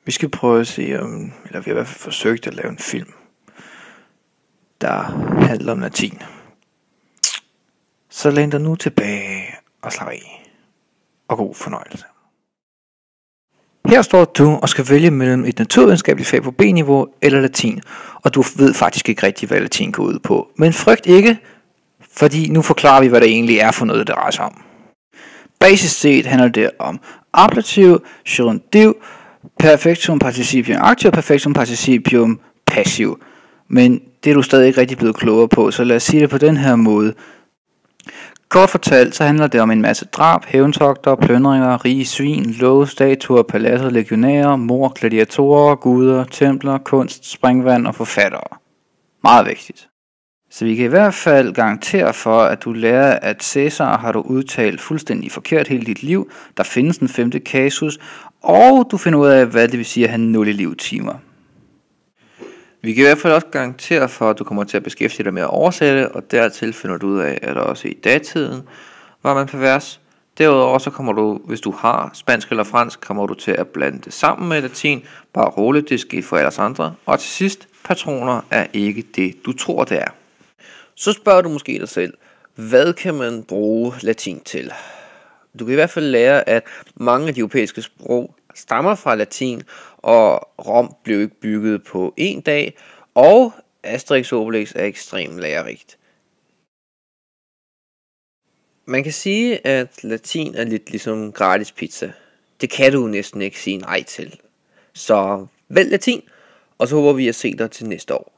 Vi skal prøve at se, eller vi har i hvert fald forsøgt at lave en film, der handler om latin. Så læn dig nu tilbage og slap af. Og god fornøjelse. Her står du og skal vælge mellem et naturvidenskabeligt fag på B-niveau eller latin, og du ved faktisk ikke rigtigt, hvad latin går ud på. Men frygt ikke, fordi nu forklarer vi, hvad det egentlig er for noget, det drejer sig om. Basis set handler det om ablativ, gerundiv, perfektum participium aktiv og perfektum participium passiv. Men det er du stadig ikke rigtig blevet klogere på, så lad os sige det på den her måde. Kort fortalt, så handler det om en masse drab, hævntogter, plyndringer, rige svin, love, statuer, paladser, legionærer, mord, gladiatorer, guder, templer, kunst, springvand og forfattere. Meget vigtigt. Så vi kan i hvert fald garantere for, at du lærer, at Cæsar har du udtalt fuldstændig forkert hele dit liv. Der findes en 5. kasus, og du finder ud af, hvad det vil sige at have 0 elevtimer. Vi kan i hvert fald også garantere for, at du kommer til at beskæftige dig med at oversætte, og dertil finder du ud af, at også i datiden var man pervers. Derudover så kommer du, hvis du har spansk eller fransk, kommer du til at blande det sammen med latin. Bare roligt, det sker for alle andre. Og til sidst, patroner er ikke det, du tror det er. Så spørger du måske dig selv, hvad kan man bruge latin til? Du kan i hvert fald lære, at mange af de europæiske sprog stammer fra latin, og Rom blev ikke bygget på en dag, og Asterix og Obelix er ekstremt lærerigt. Man kan sige, at latin er lidt ligesom gratis pizza. Det kan du næsten ikke sige nej til. Så vælg latin, og så håber vi at se dig til næste år.